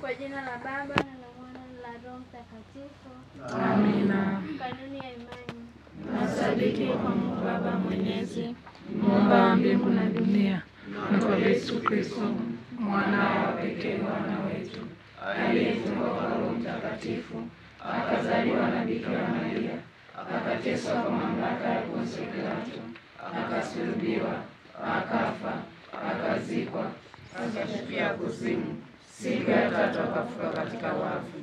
Kwa jina la Baba na la Mwana na la Roho Mtakatifu. Amina. Kanuni ya imani. Nasadiki kwa Mungu Baba Mwenyezi, Muumba wa mbingu na dunia, na kwa Yesu Kristo, mwanao wa pekee, Bwana wetu, aliyetoka kwa Roho Mtakatifu, akazaliwa na Bikira Maria, akateswa kwa mamlaka ya Poncio Pilato, akasulubiwa, akafa, akazikwa, akashukia kuzimu. Siku ya tatu akafufuka katika wafu,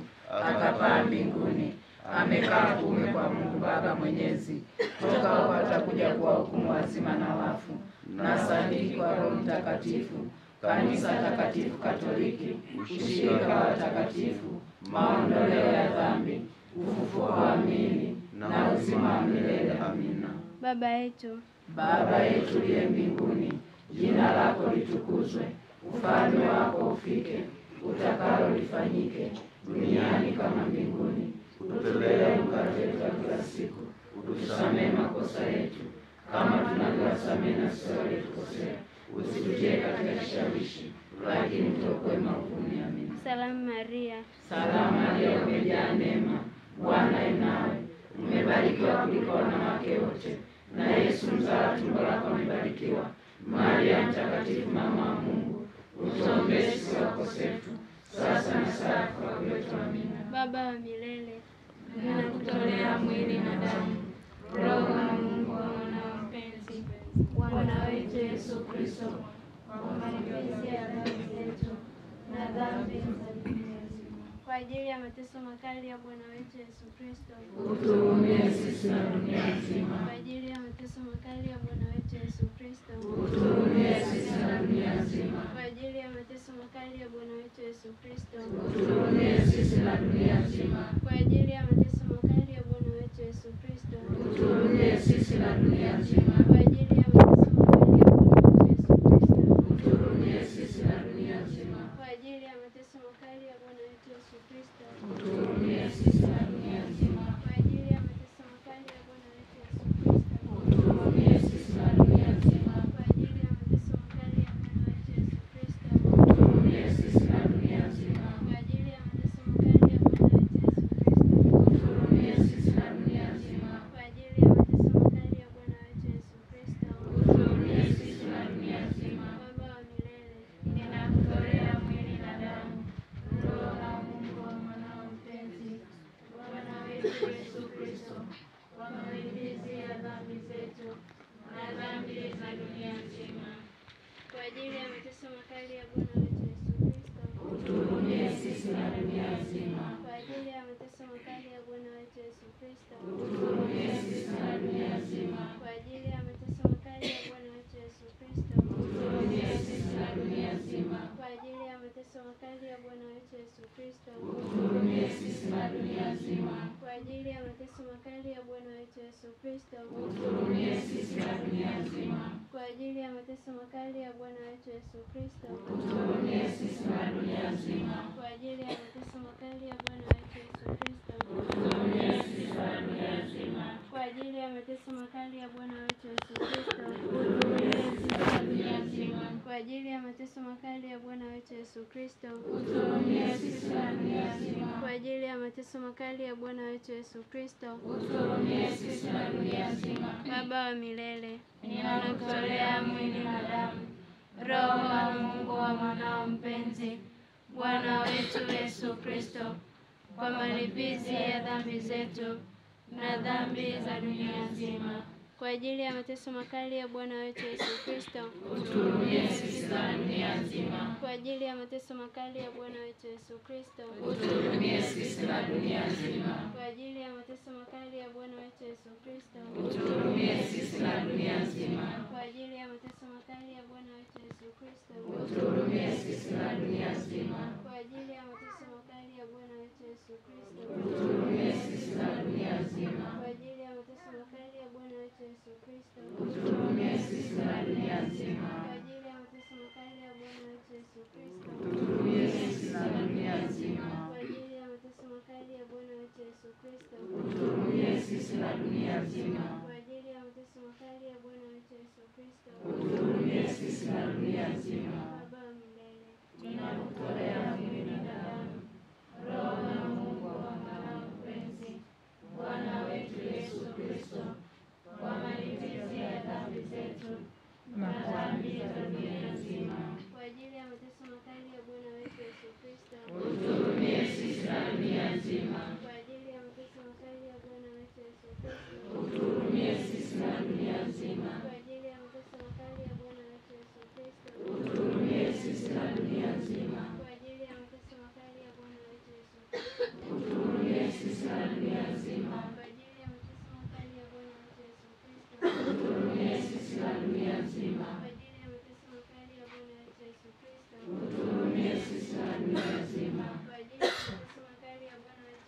akapaa mbinguni, amekaa kuume kwa Mungu Baba Mwenyezi. Toka huko atakuja kuwahukumu wazima na wafu. Nasadiki kwa Roho Mtakatifu, Kanisa takatifu Katoliki, ushirika wa watakatifu, maondoleo ya dhambi, ufufuo wa miili na uzima wa milele. Amina. Baba yetu uliye mbinguni, jina lako litukuzwe, ufalme wako ufike, utakalo lifanyike duniani kama mbinguni. Utupe leo mkate wetu wa kila siku, utusamehe makosa yetu kama tunavyowasamehe na sisi waliotukosea, usitutie katika kishawishi, lakini tuokoe maovuni. Amina. Salamu Maria, umejaa neema, Bwana yu nawe, umebarikiwa kuliko wanawake wote, na Yesu mzao wa tumbo lako amebarikiwa. Maria mtakatifu, mama wa Mungu, utuombee sisi wakosefu, sasa na saa ya kufa kwetu. Amina. Baba wa milele, ninakutolea mwili na damu, roho na Mungu wa mwanao mpenzi, Bwana wetu Yesu Kristo, kwa malipizi ya dhambi zetu na dhambi za dunia nzima. kwa ajili ya mateso makali ya Bwana wetu Yesu Kristo, utuhurumie sisi na dunia nzima. kwa ajili ya mateso makali ya Bwana wetu Yesu Kristo, utuhurumie sisi na dunia nzima. kwa ajili ya mateso makali ya Bwana wetu Yesu Kristo, utuhurumie sisi na dunia nzima. kwa ajili ya mateso makali ya Bwana wetu Yesu Kristo, utuhurumie sisi na dunia nzima. kwa ajili ya mateso makali ya Bwana wetu Yesu Kristo, utuhurumie sisi na dunia nzima. kwa ajili ya mateso makali ya Bwana wetu Yesu Kristo, utuhurumie sisi na dunia nzima. kwa ajili ya mateso makali ya Bwana wetu Yesu Kristo, utuhurumie sisi na dunia nzima. kwa ajili ya mateso makali ya Bwana wetu Yesu Kristo, utuhurumie sisi na dunia nzima. kwa ajili ya mateso makali ya Bwana wetu Yesu Kristo, utuhurumie sisi na dunia nzima. kwa ajili ya mateso makali ya Bwana wetu Yesu Kristo, utuhurumie sisi na dunia nzima. Baba wa milele, ninakutolea mwili na damu, roho na Mungu wa mwanao mpenzi, Bwana wetu Yesu Kristo, kwa malipizi ya dhambi zetu na dhambi za dunia nzima. kwa ajili ya mateso makali ya Bwana wetu Yesu Kristo, utuhurumie sisi na dunia nzima. kwa ajili ya mateso makali ya Bwana wetu Yesu Kristo, utuhurumie sisi na dunia nzima. kwa ajili ya mateso makali ya Bwana wetu Yesu Kristo, utuhurumie sisi na dunia nzima. kwa ajili ya mateso makali ya Bwana wetu Yesu Kristo, utuhurumie sisi na dunia nzima. kwa ajili ya mateso makali ya Bwana wetu Yesu Kristo, utuhurumie sisi na dunia nzima. kwa ajili ya mateso makali ya Bwana wetu Yesu Kristo, utuhurumie sisi na dunia nzima. kwa ajili ya mateso makali ya Bwana wetu Yesu Kristo, utuhurumie sisi na dunia nzima. kwa ajili ya mateso makali ya Bwana wetu Yesu Kristo, utuhurumie sisi na dunia nzima. kwa ajili ya mateso makali ya Bwana wetu Yesu Kristo, utuhurumie sisi na dunia nzima. kwa ajili ya mateso makali ya Bwana wetu Yesu Kristo, utuhurumie sisi na dunia nzima. Baba wa milele, ninakutolea mwili na damu, roho na Mungu wa mwanao mpenzi, Bwana wetu Yesu Kristo, kwa malipizi ya dhambi zetu na dhambi za dunia nzima. kwa ajili ya mateso makali ya Bwana wetu Yesu Kristo, utuhurumie sisi na dunia nzima. kwa ajili ya mateso makali ya Bwana wetu Yesu Kristo, utuhurumie sisi na dunia nzima. kwa ajili ya mateso makali ya Bwana wetu Yesu Kristo, utuhurumie sisi na dunia nzima. kwa ajili ya mateso makali ya Bwana wetu Yesu Kristo, utuhurumie sisi na dunia nzima. kwa ajili ya mateso makali ya Bwana wetu Yesu Kristo, utuhurumie sisi na dunia nzima. kwa ajili ya mateso makali ya Bwana wetu Yesu Kristo, utuhurumie sisi na dunia nzima. kwa ajili ya mateso makali ya Bwana wetu Yesu Kristo, utuhurumie sisi na dunia nzima. kwa ajili ya mateso makali ya Bwana wetu Yesu Kristo, utuhurumie sisi na dunia nzima. kwa ajili ya mateso makali ya Bwana wetu Yesu Kristo, utuhurumie sisi na dunia nzima. Baba wa milele, ninakutolea mwili na damu, Kristo. Utuhurumie sisi na dunia nzima. Kwa ajili ya mateso makali ya Bwana wetu Yesu Kristo. Utuhurumie sisi na dunia nzima. Kwa ajili ya mateso makali ya Bwana wetu Yesu Kristo. Utuhurumie sisi na dunia nzima. Kwa ajili ya mateso makali ya Bwana wetu Yesu Kristo. Utuhurumie sisi na dunia nzima. Kwa ajili ya mateso makali ya Bwana wetu Yesu Kristo. Utuhurumie sisi na dunia nzima. Kwa ajili ya mateso makali ya Bwana wetu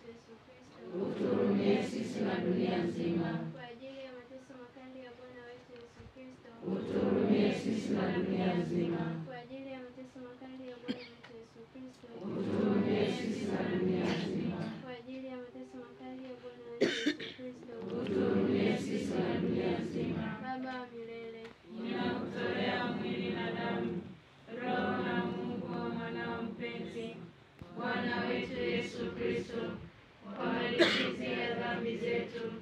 Yesu Kristo. Utuhurumie sisi na dunia nzima. Kwa ajili ya mateso makali ya Bwana wetu Yesu Kristo. Utuhurumie sisi na dunia nzima. Kwa ajili ya mateso makali ya Bwana wetu Yesu Kristo. Utuhurumie sisi na dunia nzima. Kwa ajili ya mateso makali ya Bwana wetu Yesu Kristo. Utuhurumie sisi na dunia nzima. Kwa ajili ya mateso makali ya Bwana wetu Yesu Kristo. Utuhurumie sisi na dunia nzima. Baba wa milele, Ninakutolea mwili na damu, roho na Mungu wa mwanao mpenzi, Bwana wetu Yesu Kristo, kwa malipizi ya dhambi zetu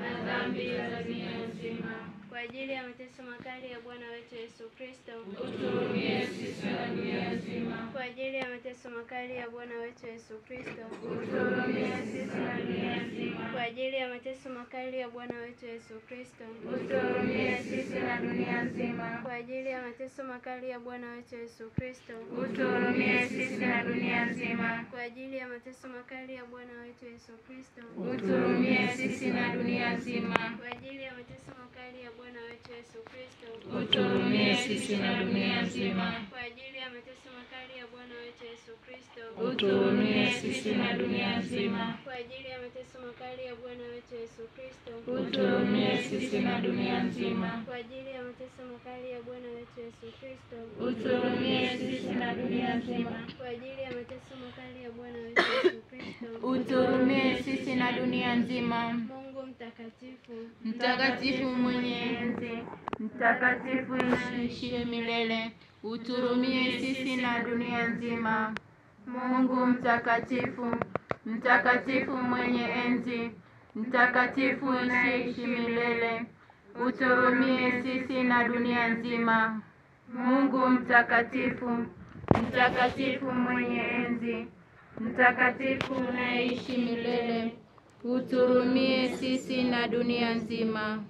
na dhambi za dunia nzima. kwa ajili ya mateso makali ya Bwana wetu Yesu Kristo. Utuhurumie sisi na dunia nzima. Kwa ajili ya mateso makali ya Bwana wetu Yesu Kristo. Utuhurumie sisi na dunia nzima. Kwa ajili ya mateso makali ya Bwana wetu Yesu Kristo. Utuhurumie sisi na dunia nzima. Kwa ajili ya mateso makali ya Bwana wetu Yesu Kristo. Utuhurumie sisi na dunia nzima. Kwa ajili ya mateso makali ya Bwana wetu Yesu Kristo. Utuhurumie sisi na dunia nzima. Kwa ajili ya mateso makali ya Bwana wetu Yesu Kristo. Utuhurumie sisi na dunia nzima. Kwa ajili ya mateso makali ya Bwana wetu Yesu Kristo. Utuhurumie sisi na dunia nzima. Kwa ajili ya mateso makali ya Bwana wetu Yesu Kristo. Utuhurumie sisi na dunia nzima. Kwa ajili ya mateso makali ya Bwana wetu Yesu Kristo. Utuhurumie sisi na dunia nzima. Kwa ajili ya mateso makali ya Bwana wetu Yesu Kristo. Utuhurumie sisi na dunia nzima. Mungu mtakatifu, Mtakatifu mwenye enzi, mtakatifu uishiye milele, utuhurumie sisi na dunia nzima. Mungu mtakatifu, mtakatifu mwenye enzi, mtakatifu unaishi milele, utuhurumie sisi na dunia nzima. Mungu mtakatifu, mtakatifu mwenye enzi, mtakatifu unaishi milele, utuhurumie sisi na dunia nzima.